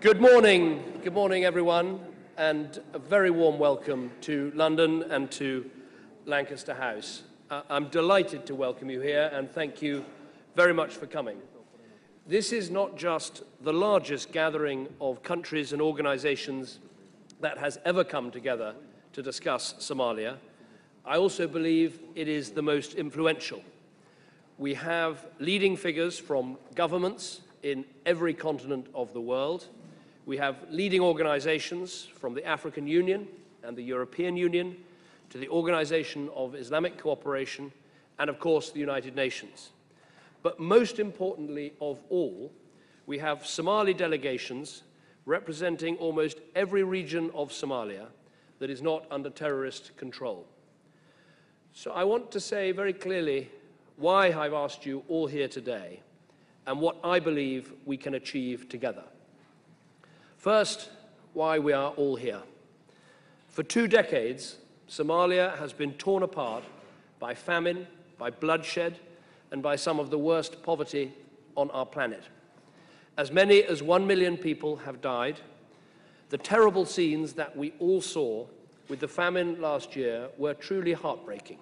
Good morning everyone, and a very warm welcome to London and to Lancaster House. I'm delighted to welcome you here and thank you very much for coming. This is not just the largest gathering of countries and organizations that has ever come together to discuss Somalia. I also believe it is the most influential. We have leading figures from governments in every continent of the world. We have leading organizations from the African Union and the European Union to the Organization of Islamic Cooperation and, of course, the United Nations. But most importantly of all, we have Somali delegations representing almost every region of Somalia that is not under terrorist control. So I want to say very clearly why I've asked you all here today and what I believe we can achieve together. First, why we are all here. For 2 decades, Somalia has been torn apart by famine, by bloodshed, and by some of the worst poverty on our planet. As many as 1 million people have died. The terrible scenes that we all saw with the famine last year were truly heartbreaking,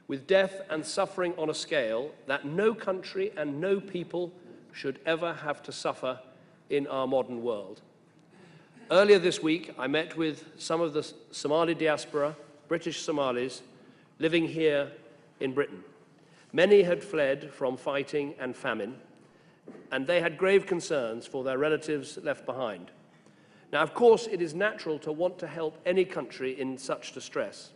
with death and suffering on a scale that no country and no people should ever have to suffer in our modern world. Earlier this week, I met with some of the Somali diaspora, British Somalis, living here in Britain. Many had fled from fighting and famine, and they had grave concerns for their relatives left behind. Now, of course, it is natural to want to help any country in such distress,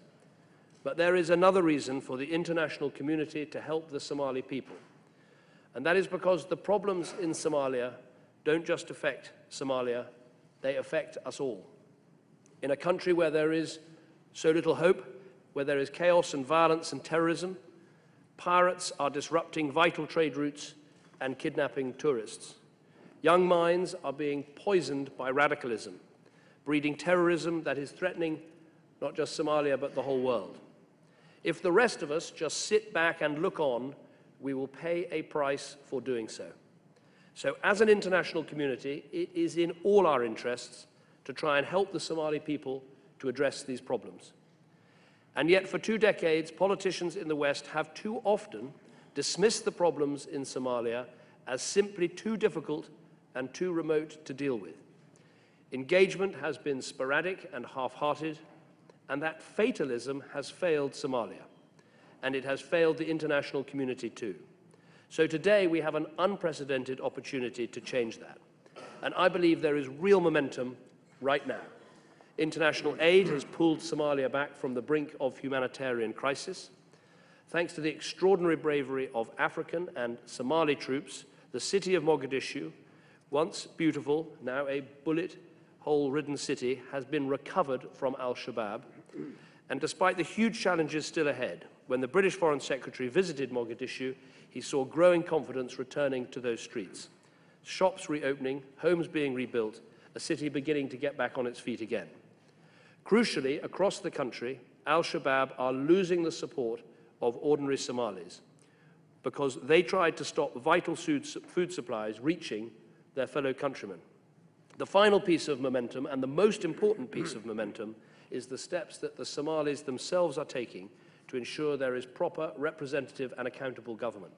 but there is another reason for the international community to help the Somali people, and that is because the problems in Somalia don't just affect Somalia, they affect us all. In a country where there is so little hope, where there is chaos and violence and terrorism, pirates are disrupting vital trade routes and kidnapping tourists. Young minds are being poisoned by radicalism, breeding terrorism that is threatening not just Somalia but the whole world. If the rest of us just sit back and look on, we will pay a price for doing so. So as an international community, it is in all our interests to try and help the Somali people to address these problems. And yet for 2 decades, politicians in the West have too often dismissed the problems in Somalia as simply too difficult and too remote to deal with. Engagement has been sporadic and half-hearted, and that fatalism has failed Somalia, and it has failed the international community too. So today we have an unprecedented opportunity to change that. And I believe there is real momentum right now. International aid has pulled Somalia back from the brink of humanitarian crisis. Thanks to the extraordinary bravery of African and Somali troops, the city of Mogadishu, once beautiful, now a bullet hole-ridden city, has been recovered from al-Shabaab. And despite the huge challenges still ahead, when the British Foreign Secretary visited Mogadishu, he saw growing confidence returning to those streets. Shops reopening, homes being rebuilt, a city beginning to get back on its feet again. Crucially, across the country, al-Shabaab are losing the support of ordinary Somalis because they tried to stop vital food supplies reaching their fellow countrymen. The final piece of momentum, and the most important piece of momentum, is the steps that the Somalis themselves are taking to ensure there is proper, representative and accountable government.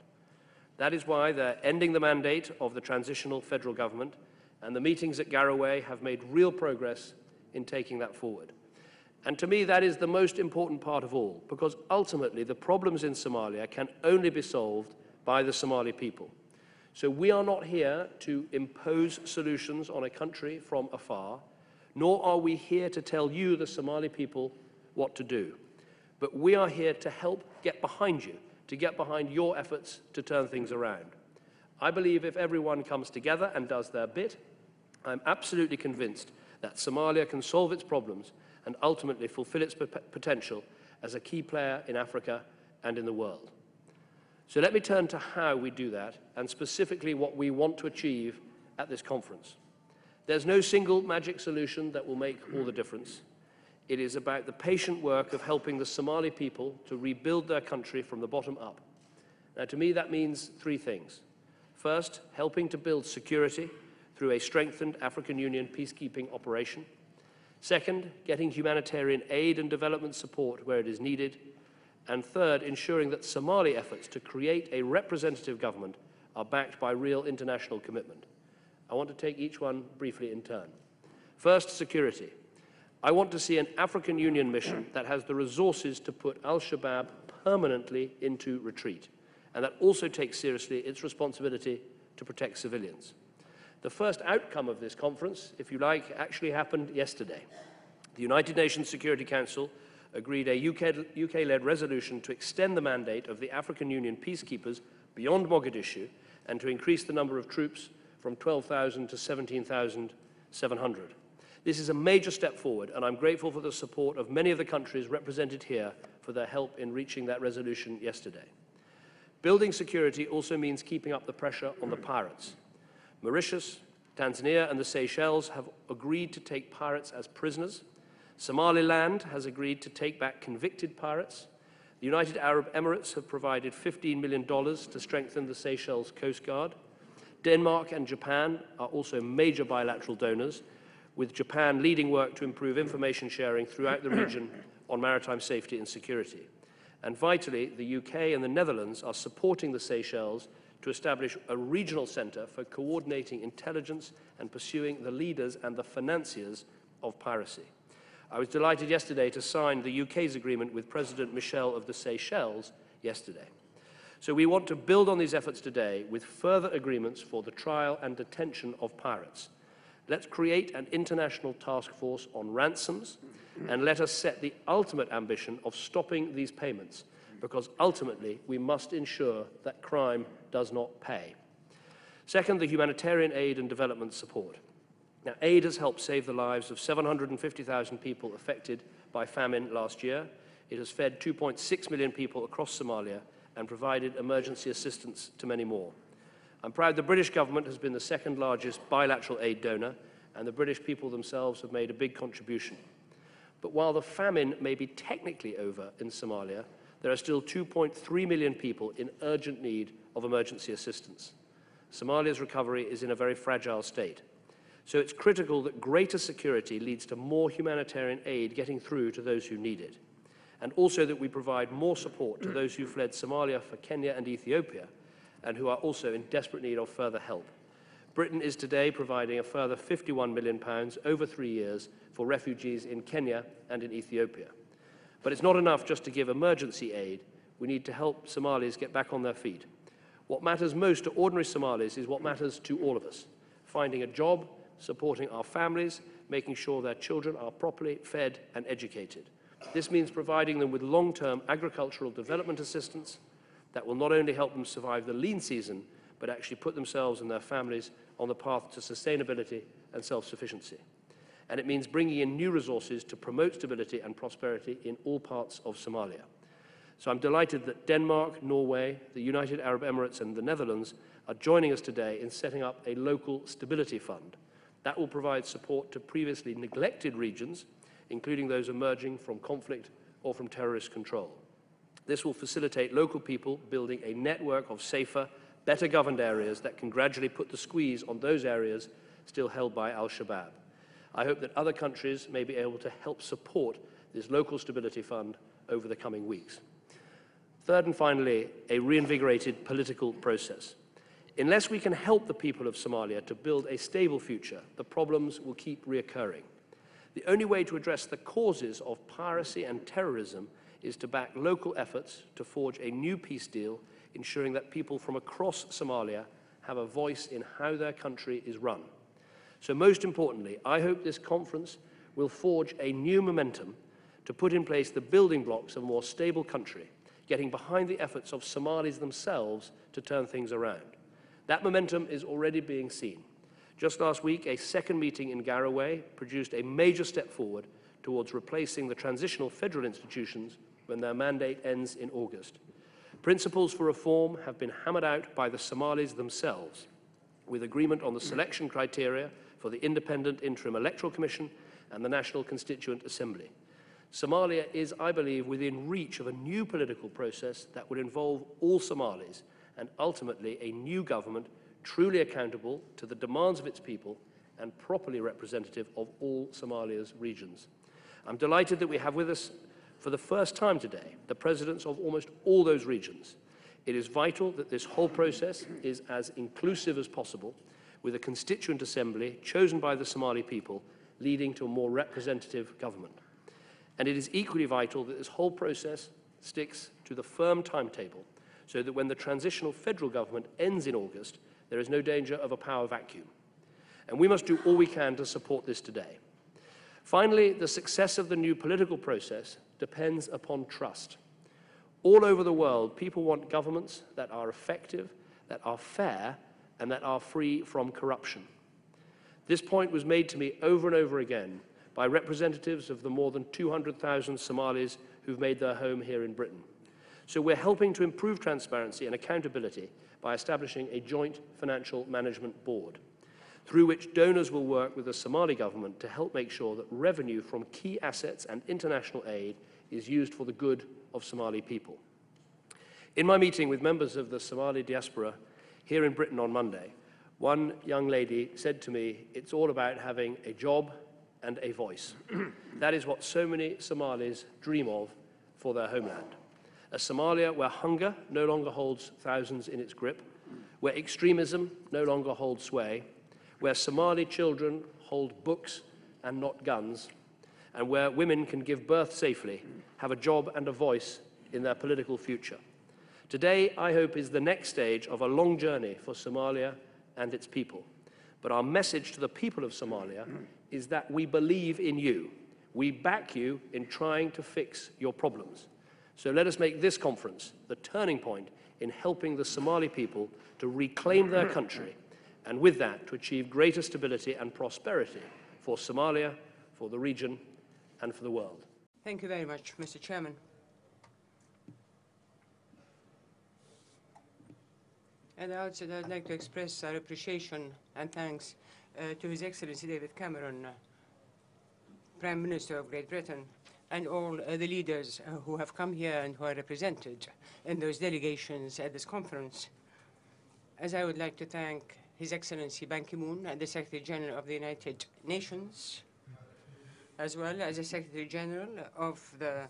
That is why they're ending the mandate of the transitional federal government, and the meetings at Garowe have made real progress in taking that forward. And to me, that is the most important part of all, because ultimately the problems in Somalia can only be solved by the Somali people. So we are not here to impose solutions on a country from afar, nor are we here to tell you, the Somali people, what to do. But we are here to help get behind you, to get behind your efforts to turn things around. I believe if everyone comes together and does their bit, I'm absolutely convinced that Somalia can solve its problems and ultimately fulfill its potential as a key player in Africa and in the world. So let me turn to how we do that, and specifically what we want to achieve at this conference. There's no single magic solution that will make all the difference. It is about the patient work of helping the Somali people to rebuild their country from the bottom up. Now, to me, that means 3 things. First, helping to build security through a strengthened African Union peacekeeping operation. Second, getting humanitarian aid and development support where it is needed. And third, ensuring that Somali efforts to create a representative government are backed by real international commitment. I want to take each one briefly in turn. First, security. I want to see an African Union mission that has the resources to put al-Shabaab permanently into retreat, and that also takes seriously its responsibility to protect civilians. The first outcome of this conference, if you like, actually happened yesterday. The United Nations Security Council agreed a UK-led resolution to extend the mandate of the African Union peacekeepers beyond Mogadishu and to increase the number of troops from 12,000 to 17,700. This is a major step forward, and I'm grateful for the support of many of the countries represented here for their help in reaching that resolution yesterday. Building security also means keeping up the pressure on the pirates. Mauritius, Tanzania, and the Seychelles have agreed to take pirates as prisoners. Somaliland has agreed to take back convicted pirates. The United Arab Emirates have provided $15 million to strengthen the Seychelles Coast Guard. Denmark and Japan are also major bilateral donors, with Japan leading work to improve information sharing throughout the region on maritime safety and security. And vitally, the UK and the Netherlands are supporting the Seychelles to establish a regional centre for coordinating intelligence and pursuing the leaders and the financiers of piracy. I was delighted yesterday to sign the UK's agreement with President Michel of the Seychelles yesterday. So we want to build on these efforts today with further agreements for the trial and detention of pirates. Let's create an international task force on ransoms, and let us set the ultimate ambition of stopping these payments, because ultimately we must ensure that crime does not pay. Second, the humanitarian aid and development support. Now, aid has helped save the lives of 750,000 people affected by famine last year. It has fed 2.6 million people across Somalia and provided emergency assistance to many more. I'm proud the British government has been the second largest bilateral aid donor, and the British people themselves have made a big contribution. But while the famine may be technically over in Somalia, there are still 2.3 million people in urgent need of emergency assistance. Somalia's recovery is in a very fragile state. So it's critical that greater security leads to more humanitarian aid getting through to those who need it, and also that we provide more support to those who fled Somalia for Kenya and Ethiopia, and who are also in desperate need of further help. Britain is today providing a further £51 million over 3 years for refugees in Kenya and in Ethiopia. But it's not enough just to give emergency aid. We need to help Somalis get back on their feet. What matters most to ordinary Somalis is what matters to all of us: finding a job, supporting our families, making sure their children are properly fed and educated. This means providing them with long-term agricultural development assistance that will not only help them survive the lean season, but actually put themselves and their families on the path to sustainability and self-sufficiency. And it means bringing in new resources to promote stability and prosperity in all parts of Somalia. So I'm delighted that Denmark, Norway, the United Arab Emirates, and the Netherlands are joining us today in setting up a local stability fund that will provide support to previously neglected regions, including those emerging from conflict or from terrorist control. This will facilitate local people building a network of safer, better governed areas that can gradually put the squeeze on those areas still held by al-Shabaab. I hope that other countries may be able to help support this local stability fund over the coming weeks. Third and finally, a reinvigorated political process. Unless we can help the people of Somalia to build a stable future, the problems will keep reoccurring. The only way to address the causes of piracy and terrorism is to back local efforts to forge a new peace deal, ensuring that people from across Somalia have a voice in how their country is run. So most importantly, I hope this conference will forge a new momentum to put in place the building blocks of a more stable country, getting behind the efforts of Somalis themselves to turn things around. That momentum is already being seen. Just last week, a second meeting in Garowe produced a major step forward towards replacing the transitional federal institutions when their mandate ends in August. Principles for reform have been hammered out by the Somalis themselves, with agreement on the selection criteria for the Independent Interim Electoral Commission and the National Constituent Assembly. Somalia is, I believe, within reach of a new political process that would involve all Somalis and ultimately a new government truly accountable to the demands of its people and properly representative of all Somalia's regions. I'm delighted that we have with us for the first time today the presidents of almost all those regions. It is vital that this whole process is as inclusive as possible, with a constituent assembly chosen by the Somali people leading to a more representative government. And it is equally vital that this whole process sticks to the firm timetable so that when the transitional federal government ends in August, there is no danger of a power vacuum. And we must do all we can to support this today. Finally, the success of the new political process depends upon trust. All over the world, people want governments that are effective, that are fair, and that are free from corruption. This point was made to me over and over again by representatives of the more than 200,000 Somalis who've made their home here in Britain. So we're helping to improve transparency and accountability by establishing a joint financial management board, through which donors will work with the Somali government to help make sure that revenue from key assets and international aid is used for the good of Somali people. In my meeting with members of the Somali diaspora here in Britain on Monday, one young lady said to me, it's all about having a job and a voice. That is what so many Somalis dream of for their homeland. A Somalia where hunger no longer holds thousands in its grip, where extremism no longer holds sway, where Somali children hold books and not guns, and where women can give birth safely, have a job and a voice in their political future. Today, I hope, is the next stage of a long journey for Somalia and its people. But our message to the people of Somalia is that we believe in you. We back you in trying to fix your problems. So let us make this conference the turning point in helping the Somali people to reclaim their country, and with that, to achieve greater stability and prosperity for Somalia, for the region, and for the world. Thank you very much, Mr. Chairman. At the outset, I'd like to express our appreciation and thanks to His Excellency David Cameron, Prime Minister of Great Britain, and all the leaders who have come here and who are represented in those delegations at this conference. As I would like to thank His Excellency Ban Ki-moon, the Secretary General of the United Nations, as well as the Secretary General of the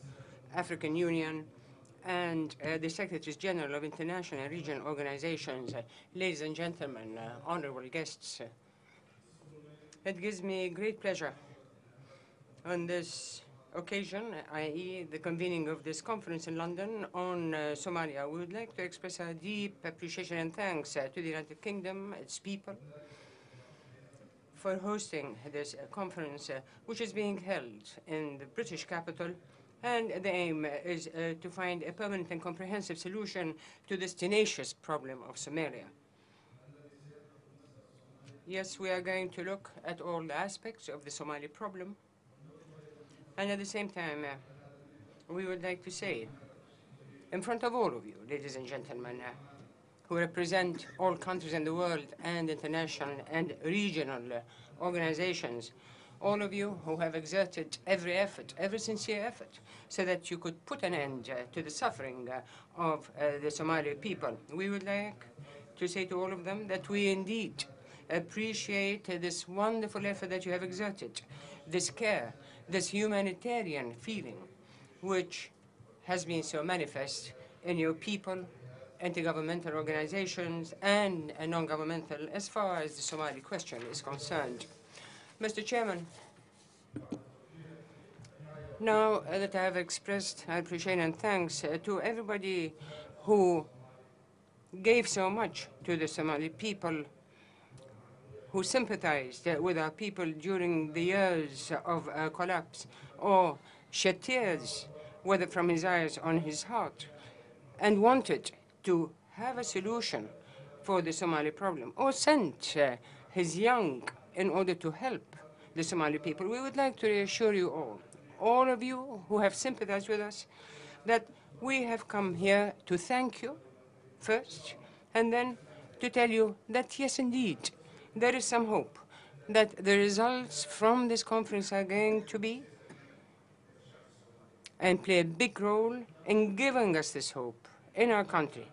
African Union, and the Secretaries General of international and regional organizations. Ladies and gentlemen, honorable guests, it gives me great pleasure on this occasion, i.e. the convening of this conference in London on Somalia. We would like to express our deep appreciation and thanks to the United Kingdom, its people, for hosting this conference, which is being held in the British capital. And the aim is to find a permanent and comprehensive solution to this tenacious problem of Somalia. Yes, we are going to look at all the aspects of the Somali problem. And at the same time, we would like to say, in front of all of you, ladies and gentlemen, who represent all countries in the world and international and regional organizations, all of you who have exerted every effort, every sincere effort, so that you could put an end to the suffering of the Somali people. We would like to say to all of them that we indeed appreciate this wonderful effort that you have exerted, this care, this humanitarian feeling, which has been so manifest in your people, intergovernmental organizations, and non-governmental, as far as the Somali question is concerned. Mr. Chairman, now that I have expressed our appreciation and thanks to everybody who gave so much to the Somali people, who sympathized with our people during the years of collapse, or shed tears, whether from his eyes or his heart, and wanted to have a solution for the Somali problem, or sent his young in order to help the Somali people, we would like to reassure you all of you who have sympathized with us, that we have come here to thank you first, and then to tell you that, yes, indeed, there is some hope that the results from this conference are going to be and play a big role in giving us this hope in our country,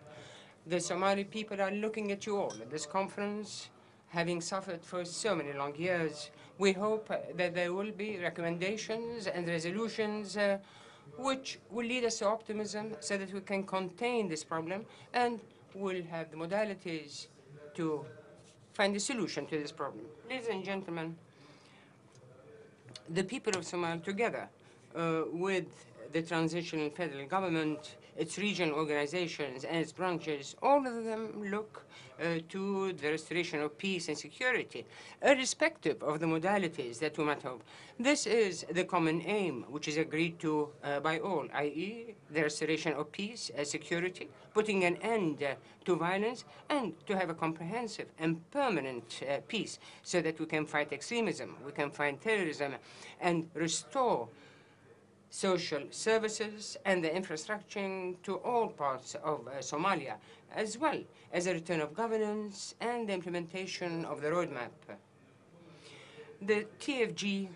The Somali people are looking at you all at this conference, having suffered for so many long years. We hope that there will be recommendations and resolutions which will lead us to optimism so that we can contain this problem and will have the modalities to find a solution to this problem. Ladies and gentlemen, the people of Somalia together with the transitional federal government, its regional organizations and its branches, all of them look to the restoration of peace and security, irrespective of the modalities that we might hope. This is the common aim which is agreed to by all, i.e. the restoration of peace and security, putting an end to violence, and to have a comprehensive and permanent peace so that we can fight extremism, we can fight terrorism, and restore social services and the infrastructure to all parts of Somalia, as well as a return of governance and the implementation of the roadmap. The TFG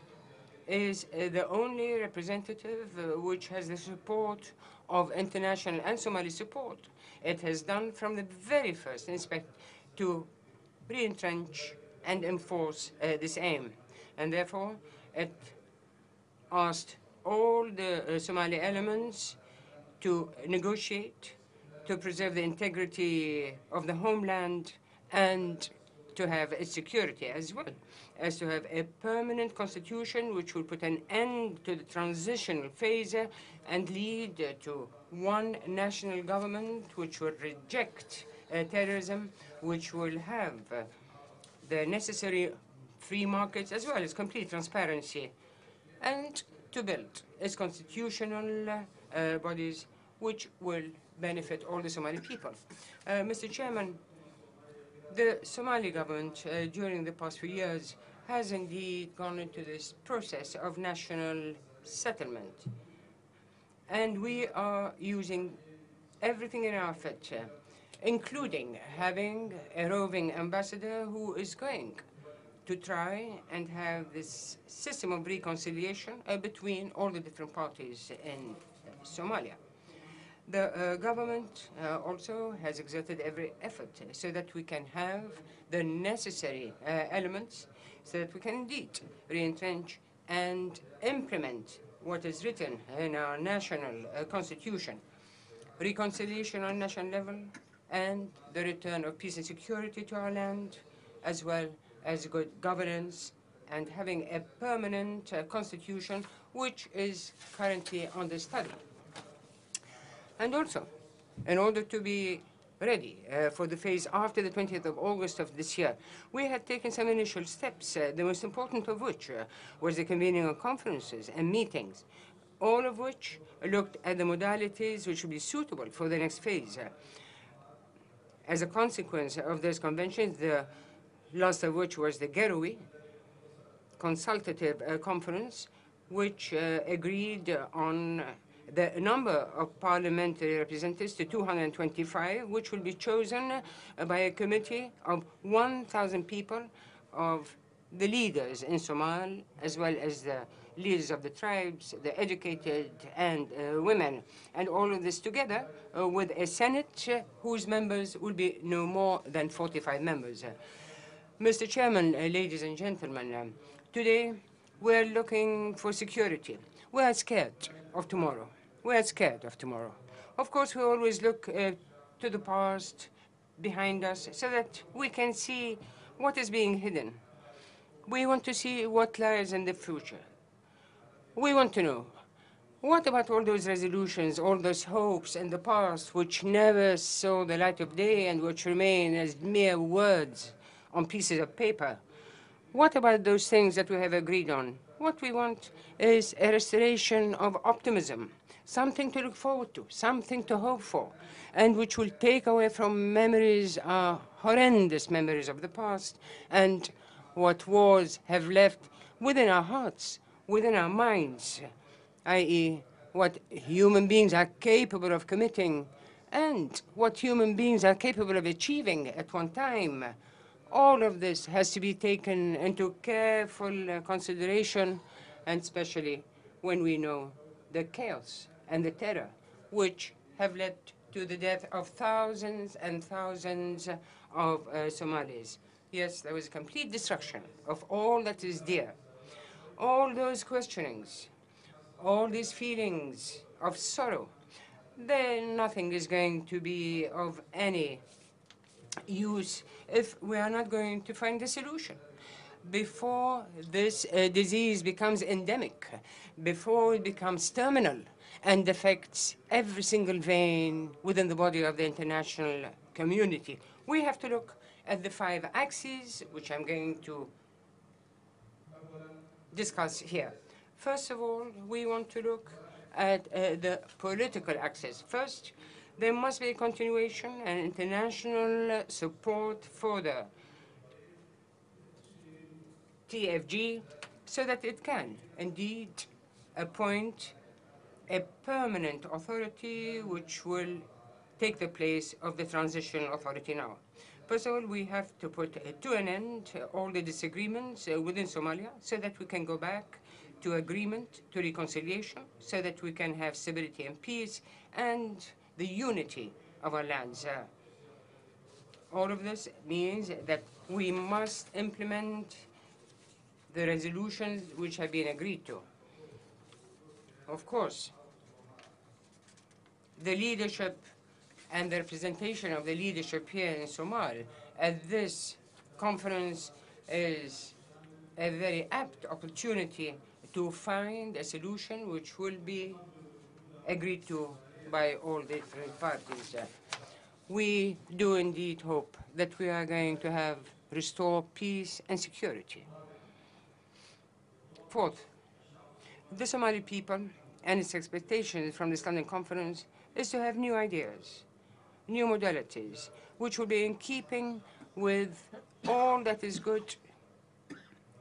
is the only representative which has the support of international and Somali support. It has done from the very first aspect to re-entrench and enforce this aim. And therefore, it asked all the Somali elements to negotiate, to preserve the integrity of the homeland, and to have its security, as well as to have a permanent constitution which will put an end to the transitional phase and lead to one national government which will reject terrorism, which will have the necessary free markets as well as complete transparency, and to build its constitutional bodies which will benefit all the Somali people. Mr. Chairman, the Somali government during the past few years has indeed gone into this process of national settlement. And we are using everything in our effort, including having a roving ambassador who is going to try and have this system of reconciliation between all the different parties in Somalia. The government also has exerted every effort so that we can have the necessary elements so that we can indeed re-entrench and implement what is written in our national constitution, reconciliation on national level, and the return of peace and security to our land, as well as good governance, and having a permanent constitution which is currently under study. And also, in order to be ready for the phase after the 20th of August of this year, we had taken some initial steps, the most important of which was the convening of conferences and meetings, all of which looked at the modalities which would be suitable for the next phase. As a consequence of those conventions, the last of which was the Garowe Consultative Conference, which agreed on the number of parliamentary representatives to 225, which will be chosen by a committee of 1,000 people, of the leaders in Somal, as well as the leaders of the tribes, the educated, and women. And all of this together with a Senate whose members will be no more than 45 members. Mr. Chairman, ladies and gentlemen, today we're looking for security. We are scared of tomorrow. We are scared of tomorrow. Of course, we always look to the past behind us so that we can see what is being hidden. We want to see what lies in the future. We want to know, what about all those resolutions, all those hopes in the past which never saw the light of day and which remain as mere words on pieces of paper? What about those things that we have agreed on? What we want is a restoration of optimism, something to look forward to, something to hope for, and which will take away from memories, horrendous memories of the past, and what wars have left within our hearts, within our minds, i.e. what human beings are capable of committing and what human beings are capable of achieving at one time. All of this has to be taken into careful consideration, and especially when we know the chaos and the terror which have led to the death of thousands and thousands of Somalis. Yes, there was a complete destruction of all that is dear. All those questionings, all these feelings of sorrow, then nothing is going to be of any use if we are not going to find a solution. Before this disease becomes endemic, before it becomes terminal and affects every single vein within the body of the international community, we have to look at the 5 axes, which I'm going to discuss here. First of all, we want to look at the political axis. First, there must be a continuation and international support for the TFG so that it can indeed appoint a permanent authority which will take the place of the transitional authority now. First of all, we have to put to an end all the disagreements within Somalia so that we can go back to agreement, to reconciliation, so that we can have stability and peace and the unity of our lands. All of this means that we must implement the resolutions which have been agreed to. Of course, the leadership and the representation of the leadership here in Somalia at this conference is a very apt opportunity to find a solution which will be agreed to by all the different parties. We do indeed hope that we are going to have restore peace and security. Fourth, the Somali people and its expectations from this London conference is to have new ideas, new modalities, which will be in keeping with all that is good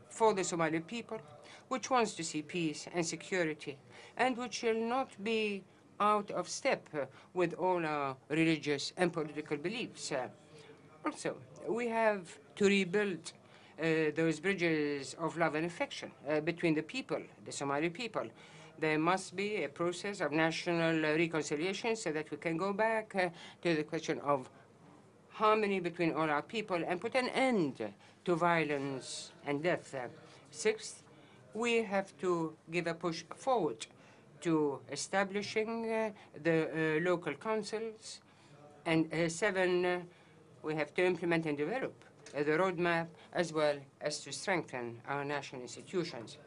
for the Somali people, which wants to see peace and security, and which will not be out of step with all our religious and political beliefs. Also, we have to rebuild those bridges of love and affection between the people, the Somali people. There must be a process of national reconciliation so that we can go back to the question of harmony between all our people and put an end to violence and death. Sixth, we have to give a push forward to establishing the local councils. And 7, we have to implement and develop the roadmap as well as to strengthen our national institutions.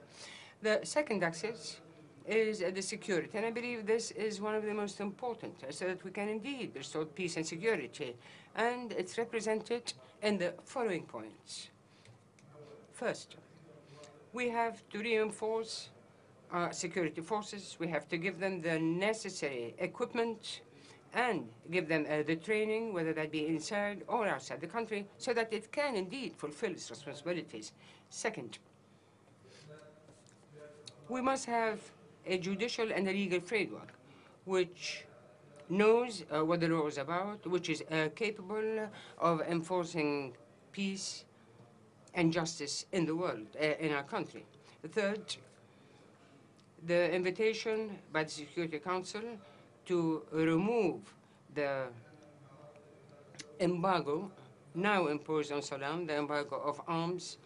The second axis is the security, and I believe this is one of the most important, so that we can indeed restore peace and security, and it's represented in the following points. First, we have to reinforce our security forces. We have to give them the necessary equipment and give them the training, whether that be inside or outside the country, so that it can indeed fulfill its responsibilities. Second, we must have a judicial and a legal framework which knows what the law is about, which is capable of enforcing peace and justice in the world, in our country. Third, the invitation by the Security Council to remove the embargo now imposed on Sudan, the embargo of arms.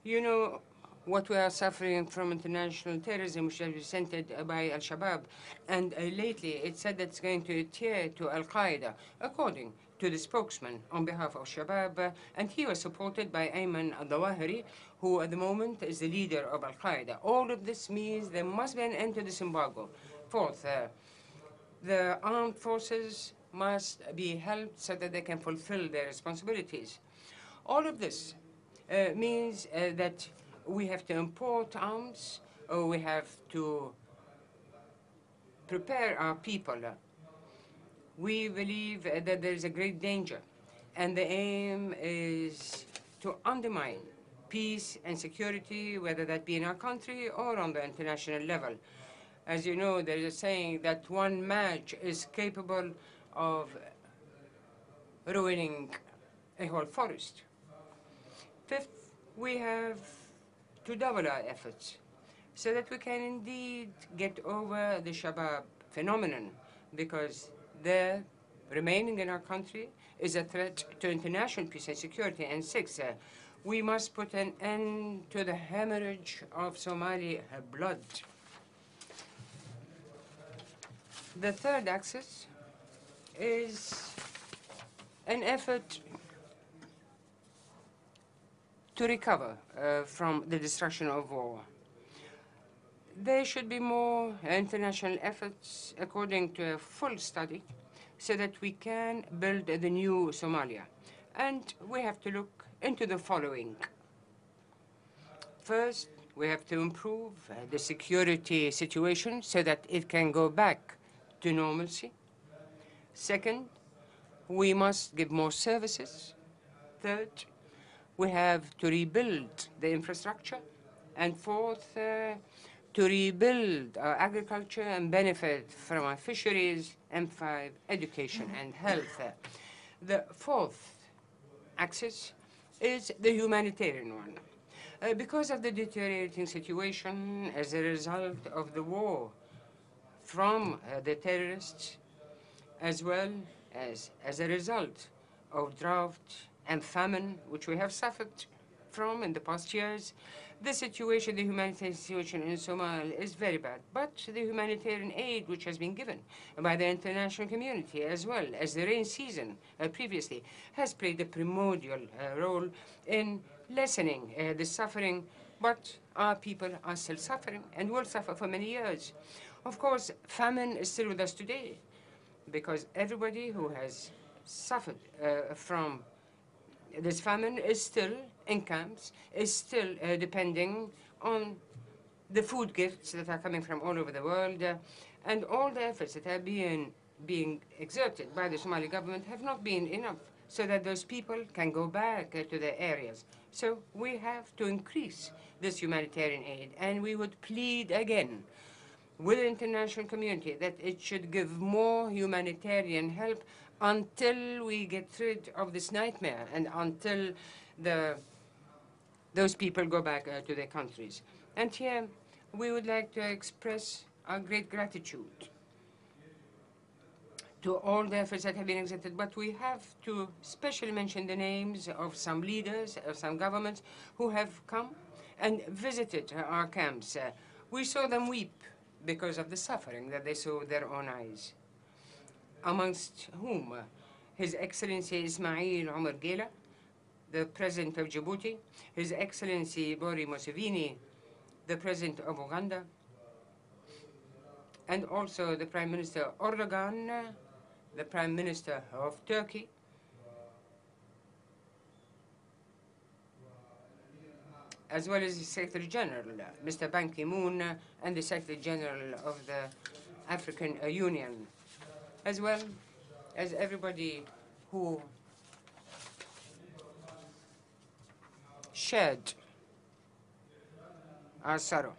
You know what we are suffering from international terrorism, which is represented by Al-Shabaab. And lately, it said that it's going to adhere to Al-Qaeda, according to the spokesman on behalf of Shabaab, and he was supported by Ayman al-Zawahiri, who at the moment is the leader of Al-Qaeda. All of this means there must be an end to this embargo. Fourth, the armed forces must be helped so that they can fulfill their responsibilities. All of this means that we have to import arms, or we have to prepare our people. We believe that there is a great danger, and the aim is to undermine peace and security, whether that be in our country or on the international level. As you know, there is a saying that one match is capable of ruining a whole forest. Fifth, we have to double our efforts so that we can indeed get over the Shabaab phenomenon, because there remaining in our country is a threat to international peace and security. And 6, we must put an end to the hemorrhage of Somali blood. The third axis is an effort to recover from the destruction of war. There should be more international efforts according to a full study so that we can build the new Somalia. And we have to look into the following. First, we have to improve the security situation so that it can go back to normalcy. Second, we must give more services. Third, we have to rebuild the infrastructure. And fourth, to rebuild our agriculture and benefit from our fisheries. And 5, education and health. The fourth axis is the humanitarian one. Because of the deteriorating situation as a result of the war from the terrorists, as well as a result of drought and famine, which we have suffered from in the past years, the situation, the humanitarian situation in Somalia is very bad. But the humanitarian aid which has been given by the international community, as well as the rain season previously, has played a primordial role in lessening the suffering. But our people are still suffering and will suffer for many years. Of course, famine is still with us today, because everybody who has suffered from this famine is still in camps, is still depending on the food gifts that are coming from all over the world, and all the efforts that are being exerted by the Somali government have not been enough so that those people can go back to their areas. So we have to increase this humanitarian aid, and we would plead again with the international community that it should give more humanitarian help until we get rid of this nightmare and until those people go back to their countries. And here we would like to express our great gratitude to all the efforts that have been exerted, but we have to specially mention the names of some leaders, of some governments who have come and visited our camps. We saw them weep because of the suffering that they saw with their own eyes, amongst whom His Excellency Ismail Omar Gela, the President of Djibouti, His Excellency Bori Museveni, the President of Uganda, and also the Prime Minister Erdogan, the Prime Minister of Turkey, as well as the Secretary General, Mr. Ban Ki-moon, and the Secretary General of the African Union, as well as everybody who shared our sorrow.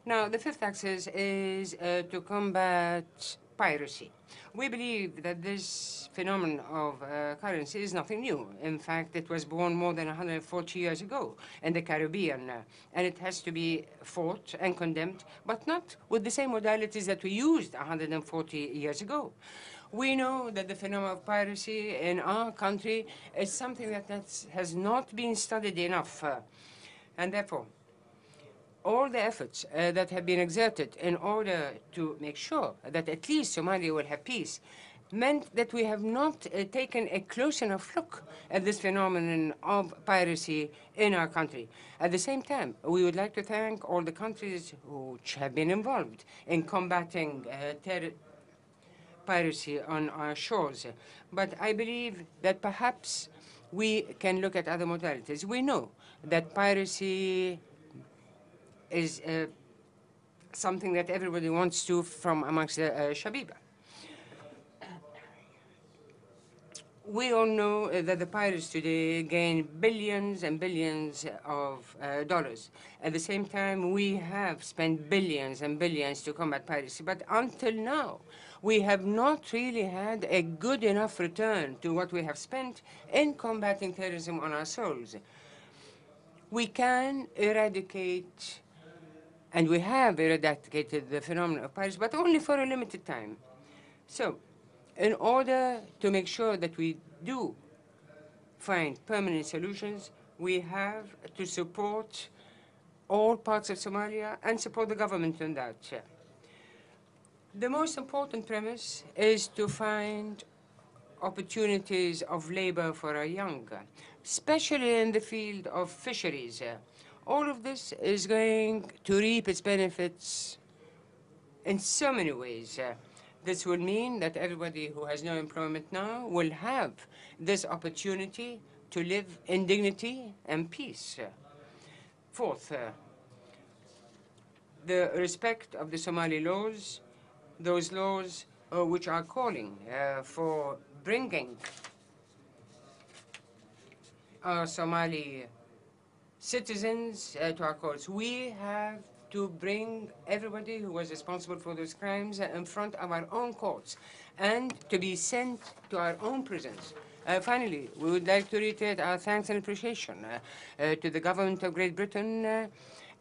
Now, the fifth axis is to combat piracy. We believe that this phenomenon of currency is nothing new. In fact, it was born more than 140 years ago in the Caribbean, and it has to be fought and condemned, but not with the same modalities that we used 140 years ago. We know that the phenomenon of piracy in our country is something that has not been studied enough, and therefore, all the efforts that have been exerted in order to make sure that at least Somalia will have peace meant that we have not taken a close enough look at this phenomenon of piracy in our country. At the same time, we would like to thank all the countries which have been involved in combating piracy on our shores. But I believe that perhaps we can look at other modalities. We know that piracy is something that everybody wants to from amongst the Shabiba. We all know that the pirates today gain billions and billions of dollars. At the same time, we have spent billions and billions to combat piracy. But until now, we have not really had a good enough return to what we have spent in combating terrorism on our souls. We can eradicate, and we have eradicated the phenomenon of piracy, but only for a limited time. So, in order to make sure that we do find permanent solutions, we have to support all parts of Somalia and support the government on that. The most important premise is to find opportunities of labor for our young, especially in the field of fisheries. All of this is going to reap its benefits in so many ways. This will mean that everybody who has no employment now will have this opportunity to live in dignity and peace. Fourth, the respect of the Somali laws, those laws which are calling for bringing our Somali citizens to our courts. We have to bring everybody who was responsible for those crimes in front of our own courts and to be sent to our own prisons. Finally, we would like to reiterate our thanks and appreciation to the government of Great Britain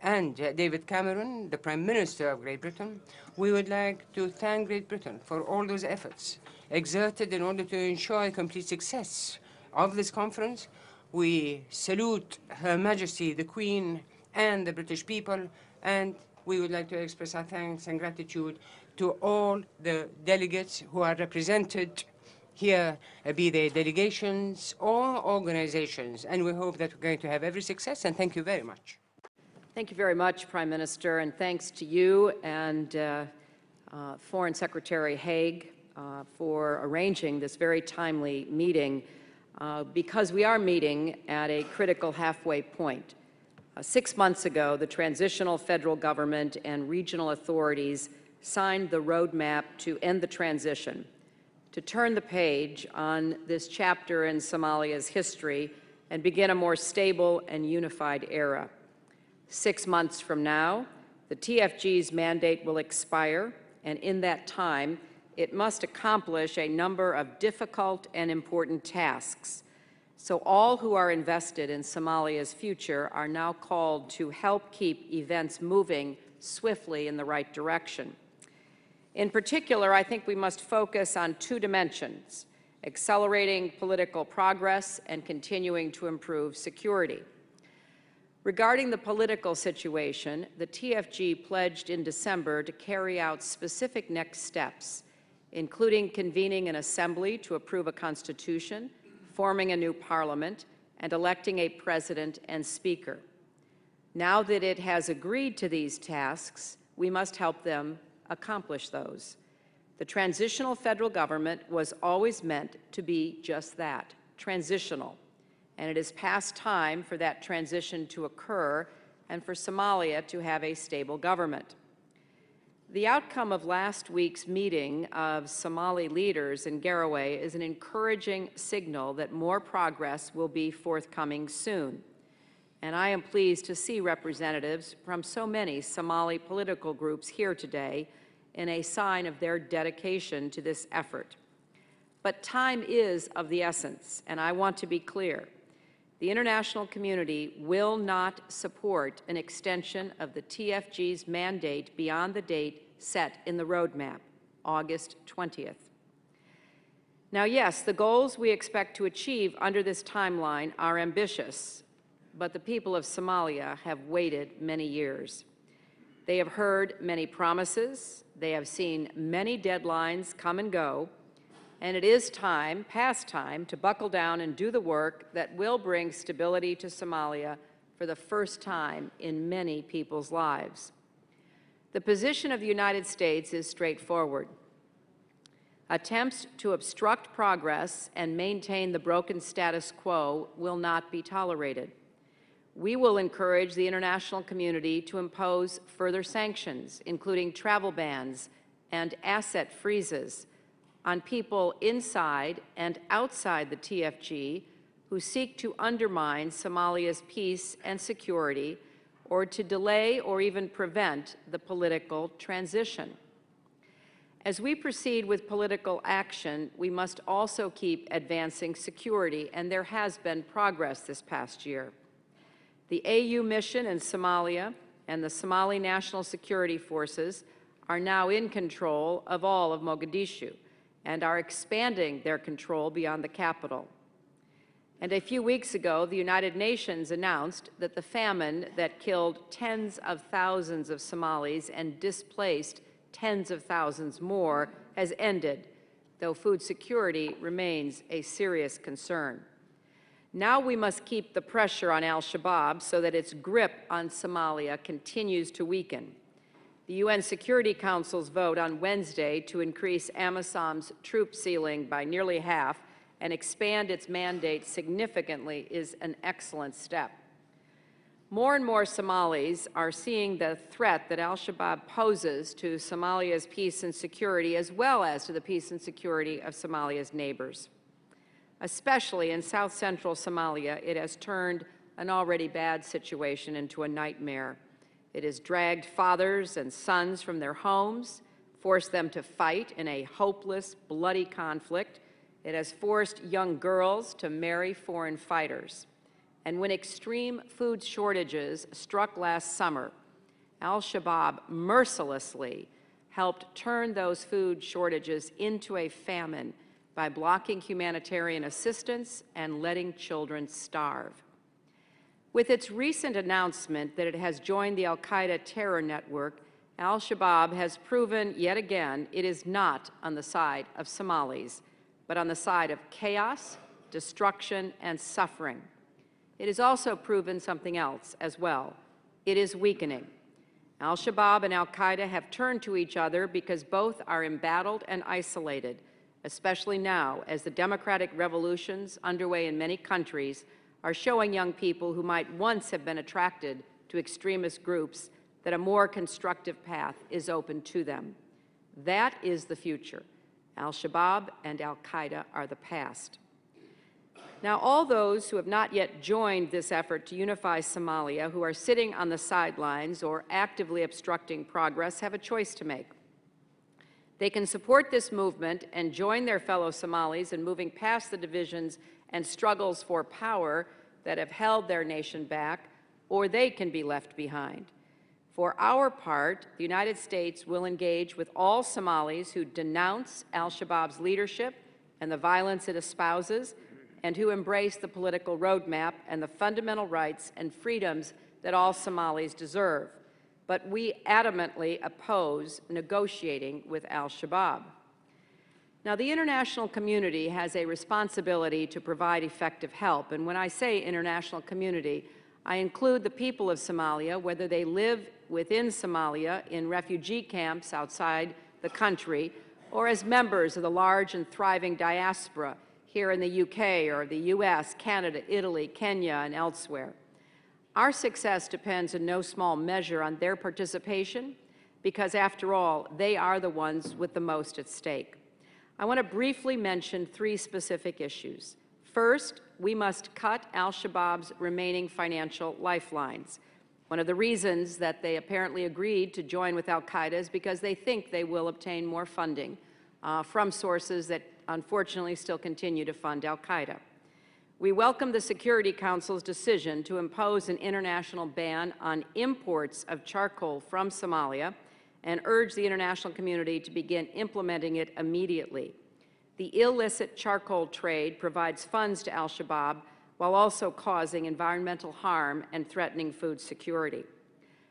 and David Cameron, the Prime Minister of Great Britain. We would like to thank Great Britain for all those efforts exerted in order to ensure complete success of this conference. We salute Her Majesty, the Queen, and the British people, and we would like to express our thanks and gratitude to all the delegates who are represented here, be they delegations or organizations, and we hope that we're going to have every success, and thank you very much. Thank you very much, Prime Minister, and thanks to you and Foreign Secretary Haig for arranging this very timely meeting, because we are meeting at a critical halfway point. 6 months ago, the transitional federal government and regional authorities signed the roadmap to end the transition, to turn the page on this chapter in Somalia's history and begin a more stable and unified era. 6 months from now, the TFG's mandate will expire, and in that time, it must accomplish a number of difficult and important tasks. So all who are invested in Somalia's future are now called to help keep events moving swiftly in the right direction. In particular, I think we must focus on two dimensions: accelerating political progress and continuing to improve security. Regarding the political situation, the TFG pledged in December to carry out specific next steps, including convening an assembly to approve a constitution, forming a new parliament, and electing a president and speaker. Now that it has agreed to these tasks, we must help them accomplish those. The transitional federal government was always meant to be just that, transitional, and it is past time for that transition to occur and for Somalia to have a stable government. The outcome of last week's meeting of Somali leaders in Garowe is an encouraging signal that more progress will be forthcoming soon. And I am pleased to see representatives from so many Somali political groups here today in a sign of their dedication to this effort. But time is of the essence, and I want to be clear. The international community will not support an extension of the TFG's mandate beyond the date set in the roadmap, August 20th. Now, yes, the goals we expect to achieve under this timeline are ambitious, but the people of Somalia have waited many years. They have heard many promises, they have seen many deadlines come and go, and it is time, past time, to buckle down and do the work that will bring stability to Somalia for the first time in many people's lives. The position of the United States is straightforward. Attempts to obstruct progress and maintain the broken status quo will not be tolerated. We will encourage the international community to impose further sanctions, including travel bans and asset freezes, on people inside and outside the TFG who seek to undermine Somalia's peace and security or to delay or even prevent the political transition. As we proceed with political action, we must also keep advancing security, and there has been progress this past year. The AU mission in Somalia and the Somali National Security Forces are now in control of all of Mogadishu, and are expanding their control beyond the capital. And a few weeks ago, the United Nations announced that the famine that killed tens of thousands of Somalis and displaced tens of thousands more has ended, though food security remains a serious concern. Now we must keep the pressure on al-Shabaab so that its grip on Somalia continues to weaken. The UN Security Council's vote on Wednesday to increase AMISOM's troop ceiling by nearly half and expand its mandate significantly is an excellent step. More and more Somalis are seeing the threat that al-Shabaab poses to Somalia's peace and security, as well as to the peace and security of Somalia's neighbors. Especially in south-central Somalia, it has turned an already bad situation into a nightmare. It has dragged fathers and sons from their homes, forced them to fight in a hopeless, bloody conflict. It has forced young girls to marry foreign fighters. And when extreme food shortages struck last summer, al-Shabaab mercilessly helped turn those food shortages into a famine by blocking humanitarian assistance and letting children starve. With its recent announcement that it has joined the al-Qaeda terror network, al-Shabaab has proven yet again it is not on the side of Somalis, but on the side of chaos, destruction, and suffering. It has also proven something else as well. It is weakening. Al-Shabaab and al-Qaeda have turned to each other because both are embattled and isolated, especially now as the democratic revolutions underway in many countries are showing young people who might once have been attracted to extremist groups that a more constructive path is open to them. That is the future. Al-Shabaab and al-Qaeda are the past. Now, all those who have not yet joined this effort to unify Somalia, who are sitting on the sidelines or actively obstructing progress, have a choice to make. They can support this movement and join their fellow Somalis in moving past the divisions and struggles for power that have held their nation back, or they can be left behind. For our part, the United States will engage with all Somalis who denounce al-Shabaab's leadership and the violence it espouses, and who embrace the political roadmap and the fundamental rights and freedoms that all Somalis deserve. But we adamantly oppose negotiating with al-Shabaab. Now, the international community has a responsibility to provide effective help, and when I say international community, I include the people of Somalia, whether they live within Somalia in refugee camps outside the country, or as members of the large and thriving diaspora here in the UK or the US, Canada, Italy, Kenya, and elsewhere. Our success depends in no small measure on their participation, because after all, they are the ones with the most at stake. I want to briefly mention three specific issues. First, we must cut al-Shabaab's remaining financial lifelines. One of the reasons that they apparently agreed to join with al-Qaeda is because they think they will obtain more funding from sources that unfortunately still continue to fund al-Qaeda. We welcome the Security Council's decision to impose an international ban on imports of charcoal from Somalia and urge the international community to begin implementing it immediately. The illicit charcoal trade provides funds to al-Shabaab while also causing environmental harm and threatening food security.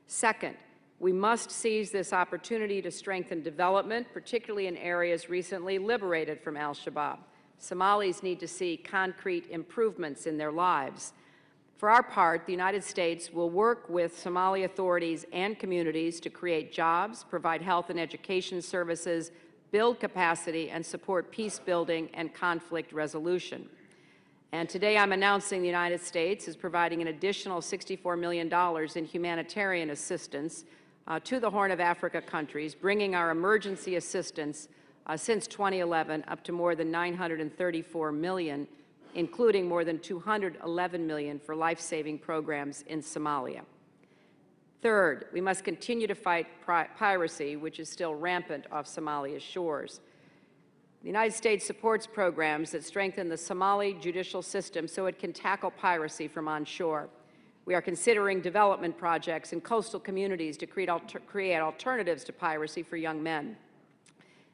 Second, we must seize this opportunity to strengthen development, particularly in areas recently liberated from al-Shabaab. Somalis need to see concrete improvements in their lives. For our part, the United States will work with Somali authorities and communities to create jobs, provide health and education services, build capacity, and support peace building and conflict resolution. And today I'm announcing the United States is providing an additional $64 million in humanitarian assistance to the Horn of Africa countries, bringing our emergency assistance since 2011 up to more than $934 million, including more than $211 million for life-saving programs in Somalia. Third, we must continue to fight piracy, which is still rampant off Somalia's shores. The United States supports programs that strengthen the Somali judicial system so it can tackle piracy from onshore. We are considering development projects in coastal communities to create alternatives to piracy for young men.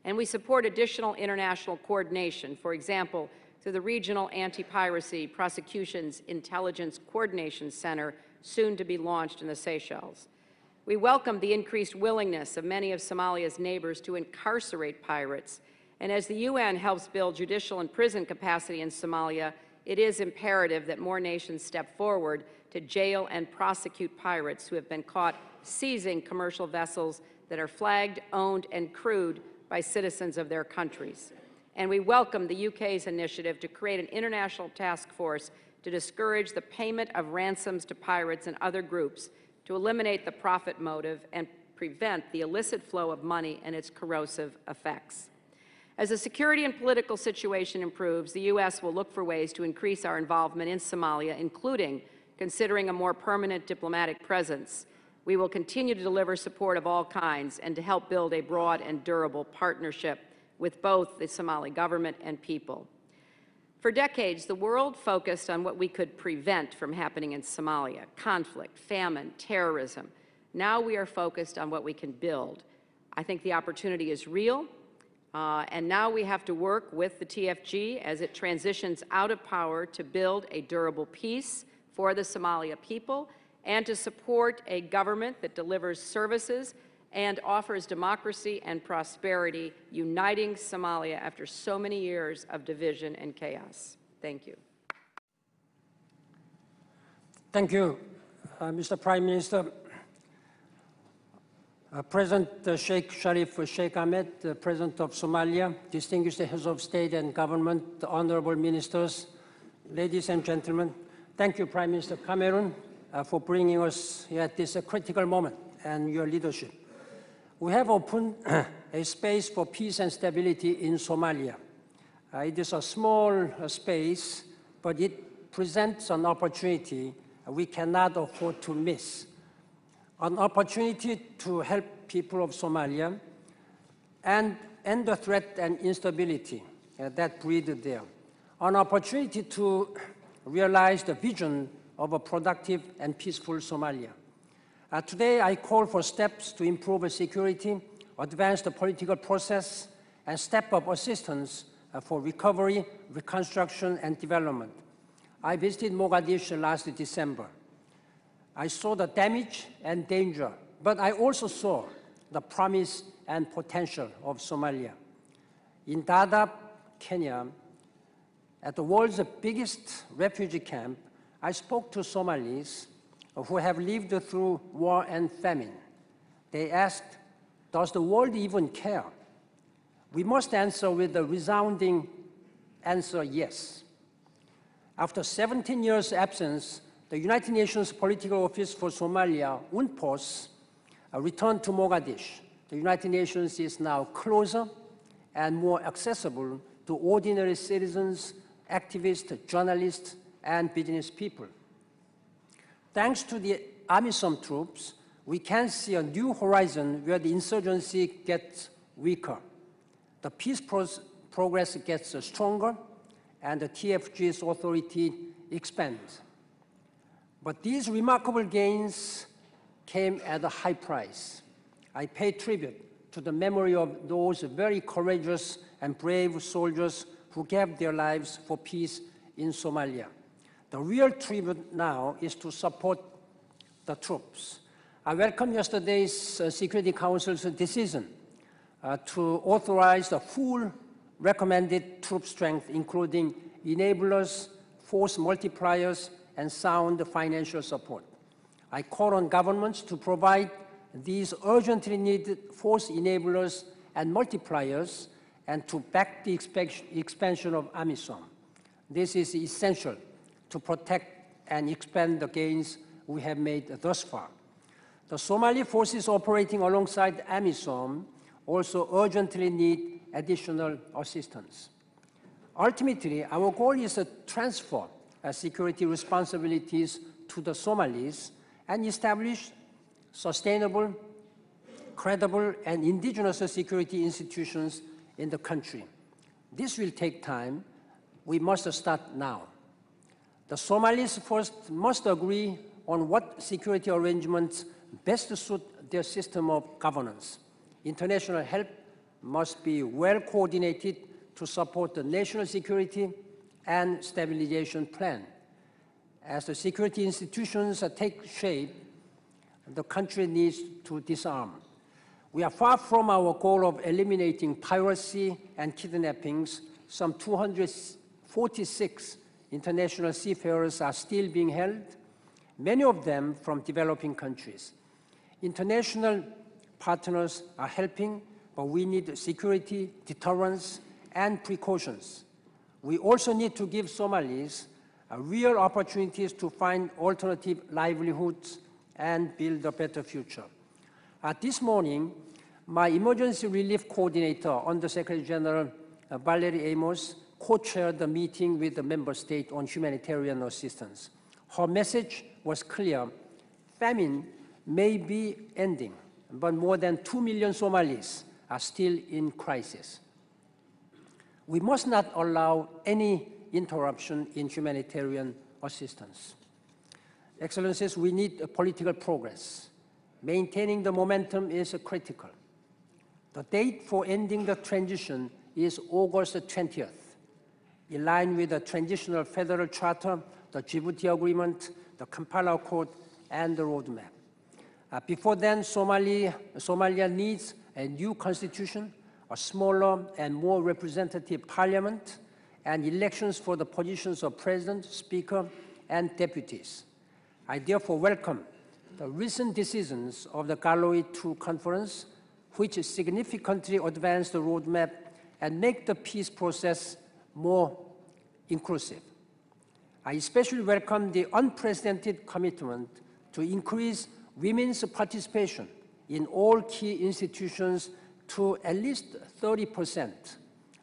And we support additional international coordination, for example, through the Regional Anti-Piracy Prosecutions Intelligence Coordination Center, soon to be launched in the Seychelles. We welcome the increased willingness of many of Somalia's neighbors to incarcerate pirates, and as the UN helps build judicial and prison capacity in Somalia, it is imperative that more nations step forward to jail and prosecute pirates who have been caught seizing commercial vessels that are flagged, owned, and crewed by citizens of their countries. And we welcome the UK's initiative to create an international task force to discourage the payment of ransoms to pirates and other groups, to eliminate the profit motive and prevent the illicit flow of money and its corrosive effects. As the security and political situation improves, the U.S. will look for ways to increase our involvement in Somalia, including considering a more permanent diplomatic presence. We will continue to deliver support of all kinds and to help build a broad and durable partnership with both the Somali government and people. For decades, the world focused on what we could prevent from happening in Somalia: conflict, famine, terrorism. Now we are focused on what we can build. I think the opportunity is real, and now we have to work with the TFG as it transitions out of power to build a durable peace for the Somalia people and to support a government that delivers services and offers democracy and prosperity, uniting Somalia after so many years of division and chaos. Thank you. Thank you, Mr. Prime Minister. President Sheikh Sharif Sheikh Ahmed, President of Somalia, distinguished heads of state and government, honorable ministers, ladies and gentlemen, thank you, Prime Minister Cameron, for bringing us here at this critical moment and your leadership. We have opened a space for peace and stability in Somalia. It is a small space, but it presents an opportunity we cannot afford to miss. An opportunity to help people of Somalia and end the threat and instability that breed there. An opportunity to realize the vision of a productive and peaceful Somalia. Today, I call for steps to improve security, advance the political process, and step up assistance for recovery, reconstruction, and development. I visited Mogadishu last December. I saw the damage and danger, but I also saw the promise and potential of Somalia. In Dadaab, Kenya, at the world's biggest refugee camp, I spoke to Somalis who have lived through war and famine. They asked, does the world even care? We must answer with a resounding answer, yes. After 17 years' absence, the United Nations Political Office for Somalia, UNPOS, returned to Mogadishu. The United Nations is now closer and more accessible to ordinary citizens, activists, journalists, and business people. Thanks to the AMISOM troops, we can see a new horizon where the insurgency gets weaker. The peace progress gets stronger, and the TFG's authority expands. But these remarkable gains came at a high price. I pay tribute to the memory of those very courageous and brave soldiers who gave their lives for peace in Somalia. The real tribute now is to support the troops. I welcome yesterday's Security Council's decision to authorize the full recommended troop strength, including enablers, force multipliers, and sound financial support. I call on governments to provide these urgently needed force enablers and multipliers and to back the expansion of AMISOM. This is essential to protect and expand the gains we have made thus far. The Somali forces operating alongside AMISOM also urgently need additional assistance. Ultimately, our goal is to transfer security responsibilities to the Somalis and establish sustainable, credible, and indigenous security institutions in the country. This will take time. We must start now. The Somalis first must agree on what security arrangements best suit their system of governance. International help must be well coordinated to support the national security and stabilization plan. As the security institutions take shape, the country needs to disarm. We are far from our goal of eliminating piracy and kidnappings. Some 246 international seafarers are still being held, many of them from developing countries. International partners are helping, but we need security, deterrence, and precautions. We also need to give Somalis real opportunities to find alternative livelihoods and build a better future. This morning, my emergency relief coordinator, Under-Secretary General Valerie Amos, co-chaired the meeting with the member state on humanitarian assistance. Her message was clear. Famine may be ending, but more than 2 million Somalis are still in crisis. We must not allow any interruption in humanitarian assistance. Excellencies, we need political progress. Maintaining the momentum is critical. The date for ending the transition is August 20th, in line with the Transitional Federal Charter, the Djibouti Agreement, the Kampala Accord, and the roadmap. Before then, Somalia needs a new constitution, a smaller and more representative parliament, and elections for the positions of president, speaker, and deputies. I therefore welcome the recent decisions of the Galway II Conference, which significantly advance the roadmap and make the peace process more inclusive. I especially welcome the unprecedented commitment to increase women's participation in all key institutions to at least 30%.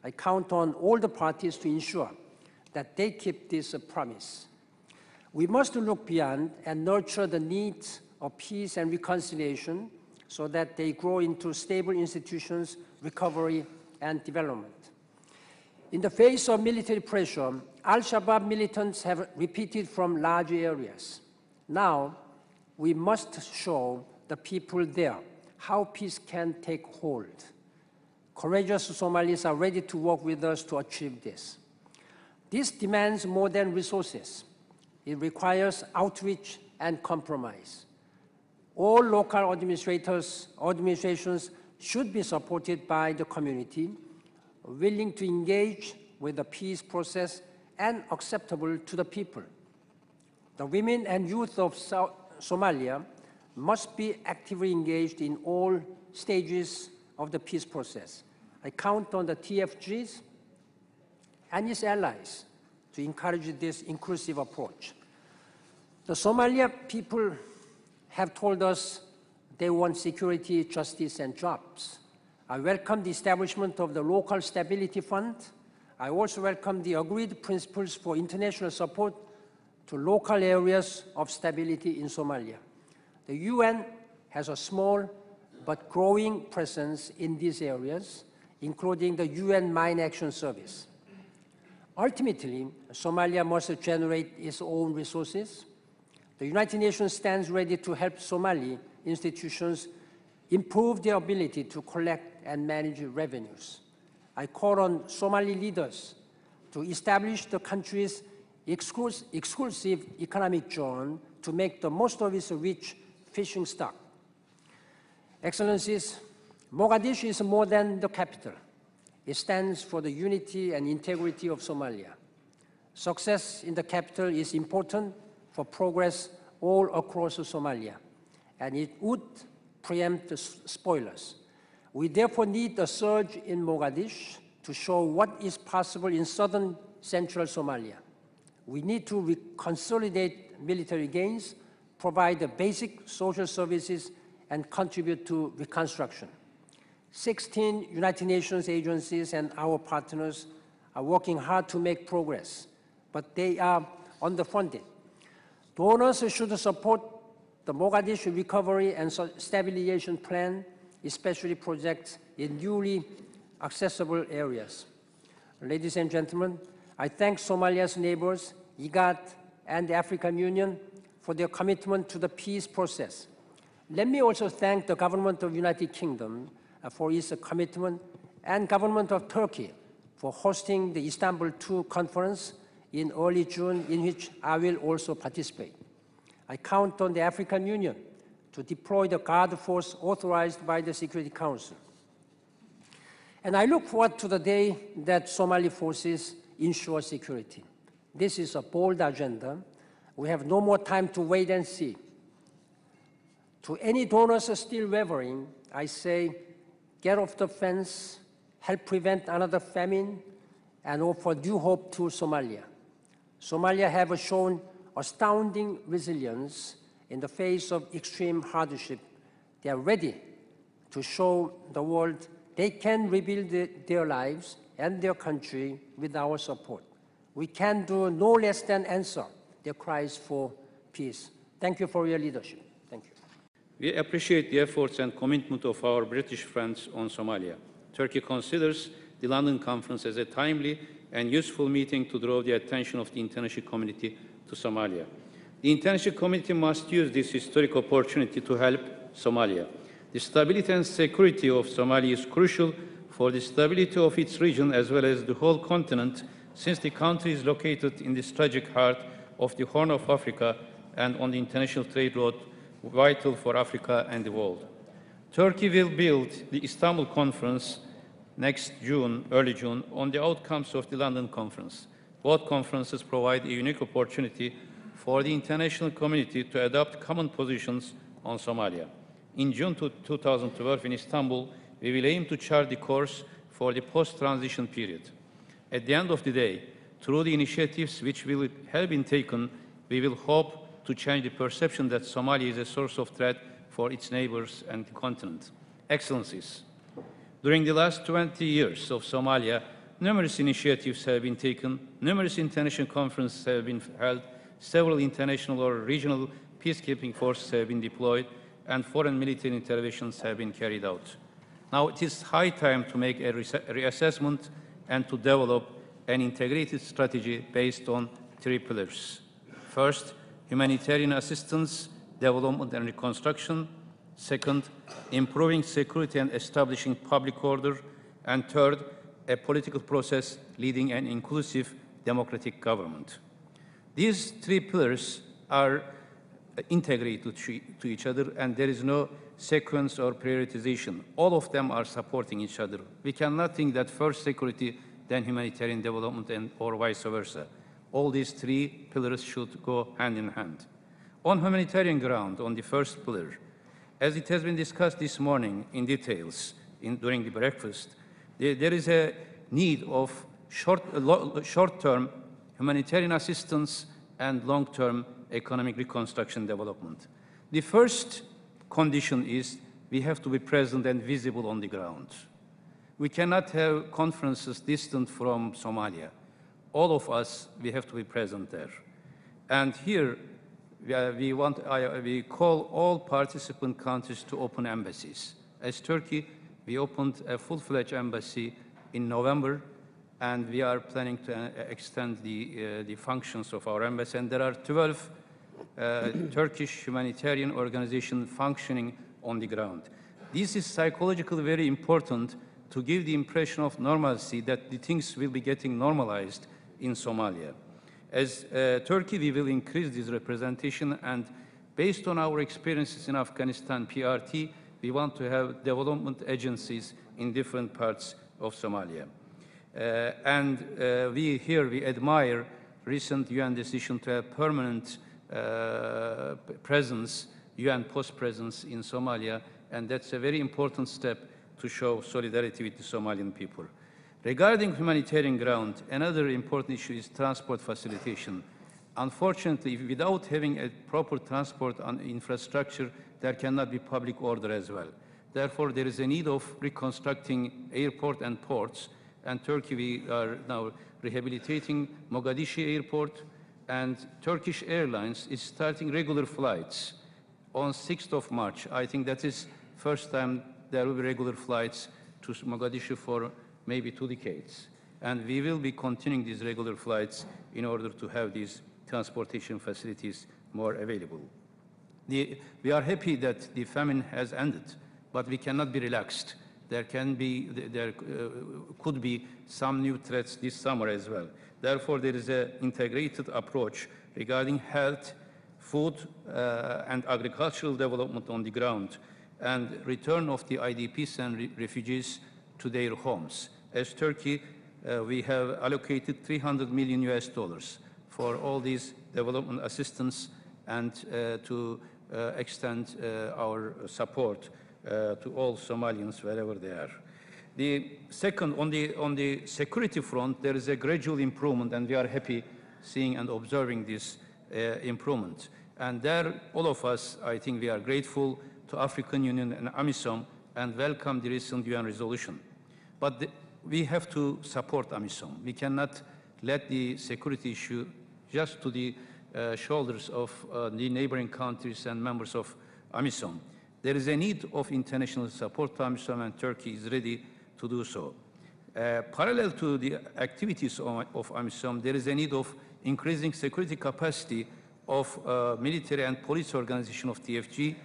I count on all the parties to ensure that they keep this promise. We must look beyond and nurture the needs of peace and reconciliation so that they grow into stable institutions, recovery, and development. In the face of military pressure, Al-Shabaab militants have retreated from large areas. Now, we must show the people there how peace can take hold. Courageous Somalis are ready to work with us to achieve this. This demands more than resources. It requires outreach and compromise. All local administrations should be supported by the community, willing to engage with the peace process and acceptable to the people. The women and youth of Somalia must be actively engaged in all stages of the peace process. I count on the TFGs and its allies to encourage this inclusive approach. The Somalia people have told us they want security, justice, and jobs. I welcome the establishment of the Local Stability Fund. I also welcome the agreed principles for international support to local areas of stability in Somalia. The UN has a small but growing presence in these areas, including the UN Mine Action Service. Ultimately, Somalia must generate its own resources. The United Nations stands ready to help Somali institutions improve their ability to collect and manage revenues. I call on Somali leaders to establish the country's exclusive economic zone to make the most of its rich fishing stock. Excellencies, Mogadishu is more than the capital. It stands for the unity and integrity of Somalia. Success in the capital is important for progress all across Somalia, and it would preempt the spoilers. We therefore need a surge in Mogadishu to show what is possible in southern central Somalia. We need to consolidate military gains, provide the basic social services, and contribute to reconstruction. 16 United Nations agencies and our partners are working hard to make progress, but they are underfunded. Donors should support the Mogadishu Recovery and Stabilization Plan, especially projects in newly accessible areas. Ladies and gentlemen, I thank Somalia's neighbors, IGAD, and the African Union for their commitment to the peace process. Let me also thank the government of the United Kingdom for its commitment and government of Turkey for hosting the Istanbul II conference in early June, in which I will also participate. I count on the African Union to deploy the guard force authorized by the Security Council. And I look forward to the day that Somali forces ensure security. This is a bold agenda. We have no more time to wait and see. To any donors still wavering, I say, get off the fence, help prevent another famine, and offer new hope to Somalia. Somalia have shown astounding resilience in the face of extreme hardship. They are ready to show the world they can rebuild their lives and their country with our support. We can do no less than answer their cries for peace. Thank you for your leadership. Thank you. We appreciate the efforts and commitment of our British friends on Somalia. Turkey considers the London Conference as a timely and useful meeting to draw the attention of the international community to Somalia. The international community must use this historic opportunity to help Somalia. The stability and security of Somalia is crucial for the stability of its region as well as the whole continent, since the country is located in the strategic heart of the Horn of Africa and on the international trade route vital for Africa and the world. Turkey will build the Istanbul Conference next June, early June, on the outcomes of the London Conference. Both conferences provide a unique opportunity for the international community to adopt common positions on Somalia. In June 2012 in Istanbul, we will aim to chart the course for the post-transition period. At the end of the day, through the initiatives which have been taken, we will hope to change the perception that Somalia is a source of threat for its neighbors and the continent. Excellencies, during the last 20 years of Somalia, numerous initiatives have been taken, numerous international conferences have been held, several international or regional peacekeeping forces have been deployed, and foreign military interventions have been carried out. Now it is high time to make a reassessment and to develop an integrated strategy based on 3 pillars. First, humanitarian assistance, development and reconstruction. Second, improving security and establishing public order. And third, a political process leading an inclusive democratic government. These 3 pillars are integrated to each other, and there is no sequence or prioritization. All of them are supporting each other. We cannot think that first security, then humanitarian development, or vice versa. All these 3 pillars should go hand in hand. On humanitarian ground, on the first pillar, as it has been discussed this morning in details during the breakfast, there is a need of short-term humanitarian assistance and long-term economic reconstruction development. The first condition is we have to be present and visible on the ground. We cannot have conferences distant from Somalia. All of us, we have to be present there. And here, we call all participant countries to open embassies. As Turkey, we opened a full-fledged embassy in November, and we are planning to extend the functions of our embassy. And there are 12 Turkish humanitarian organizations functioning on the ground. This is psychologically very important to give the impression of normalcy, that the things will be getting normalized in Somalia. As Turkey, we will increase this representation, and based on our experiences in Afghanistan, PRT, we want to have development agencies in different parts of Somalia. We admire recent UN decision to have permanent presence, UN post presence in Somalia, and that's a very important step to show solidarity with the Somalian people. Regarding humanitarian ground, another important issue is transport facilitation. Unfortunately, without having a proper transport infrastructure, there cannot be public order as well. Therefore, there is a need of reconstructing airport and ports, and Turkey, we are now rehabilitating Mogadishu airport, and Turkish Airlines is starting regular flights on 6th of March. I think that is first time there will be regular flights to Mogadishu for maybe 2 decades. And we will be continuing these regular flights in order to have these transportation facilities more available. We are happy that the famine has ended, but we cannot be relaxed. there could be some new threats this summer as well. Therefore, there is an integrated approach regarding health, food, and agricultural development on the ground, and return of the IDPs and refugees to their homes. As Turkey, we have allocated $300 million for all these development assistance and to extend our support to all Somalians wherever they are. The second, on the security front, there is a gradual improvement, and we are happy seeing and observing this improvement. And there, all of us, I think we are grateful to African Union and AMISOM and welcome the recent UN resolution. But we have to support AMISOM. We cannot let the security issue just to the shoulders of the neighboring countries and members of AMISOM. There is a need of international support to AMISOM, and Turkey is ready to do so. Parallel to the activities of AMISOM, there is a need of increasing security capacity of military and police organization of TFG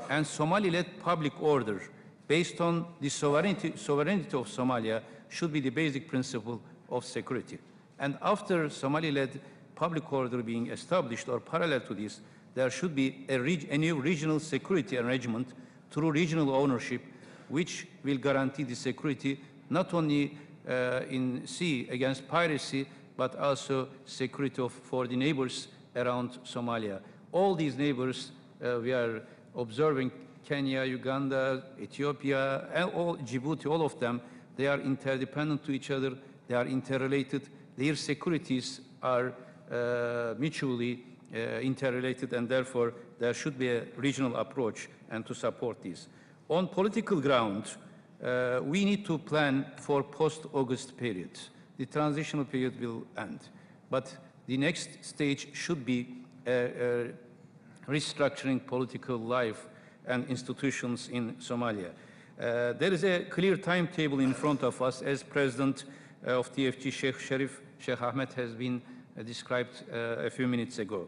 and Somali-led public order based on the sovereignty of Somalia should be the basic principle of security. And after Somali-led public order being established or parallel to this, there should be a new regional security arrangement through regional ownership, which will guarantee the security not only in sea against piracy, but also security for the neighbors around Somalia. All these neighbors, we are observing Kenya, Uganda, Ethiopia, and Djibouti, all of them, they are interdependent to each other, they are interrelated, their securities are mutually interrelated, and therefore there should be a regional approach and to support this. On political ground, we need to plan for post-August period. The transitional period will end, but the next stage should be restructuring political life and institutions in Somalia. There is a clear timetable in front of us, as President of TFG, Sheikh Ahmed, has been described a few minutes ago.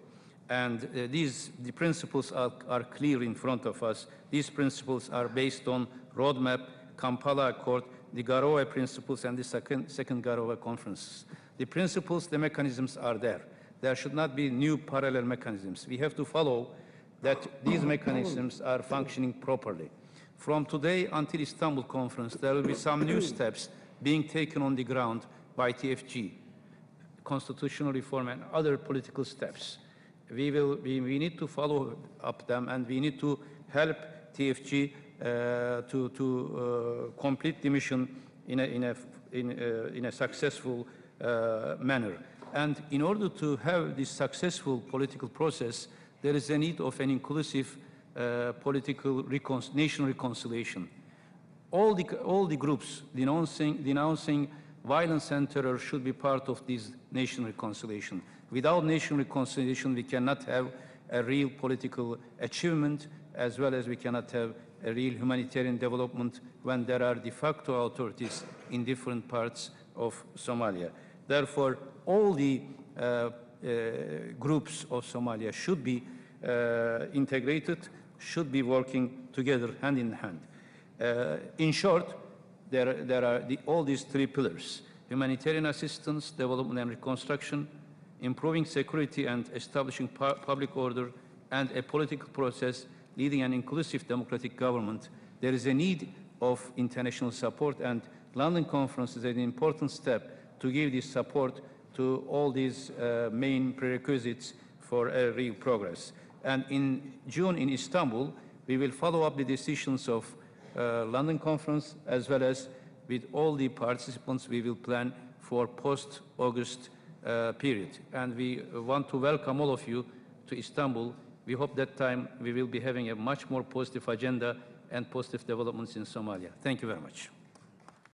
And the principles are clear in front of us. These principles are based on roadmap, Kampala Accord, the Garowe principles, and the second Garowe conference. The principles, the mechanisms are there. There should not be new parallel mechanisms. We have to follow that these mechanisms are functioning properly. From today until Istanbul Conference, there will be some new steps being taken on the ground by TFG, constitutional reform and other political steps. We need to follow up them, and we need to help TFG to complete the mission in a successful manner. And in order to have this successful political process, there is a need of an inclusive political nation reconciliation. All the groups denouncing violence and terror should be part of this nation reconciliation. Without nation reconciliation, we cannot have a real political achievement, as well as we cannot have a real humanitarian development when there are de facto authorities in different parts of Somalia. Therefore, all the groups of Somalia should be integrated, should be working together hand in hand. In short, there are all these three pillars: humanitarian assistance, development and reconstruction, improving security and establishing public order, and a political process leading an inclusive democratic government. There is a need of international support, and London Conference is an important step to give this support to all these main prerequisites for a real progress. And in June in Istanbul, we will follow up the decisions of London Conference, as well as with all the participants, we will plan for post-August period. And we want to welcome all of you to Istanbul. We hope that time we will be having a much more positive agenda and positive developments in Somalia. Thank you very much.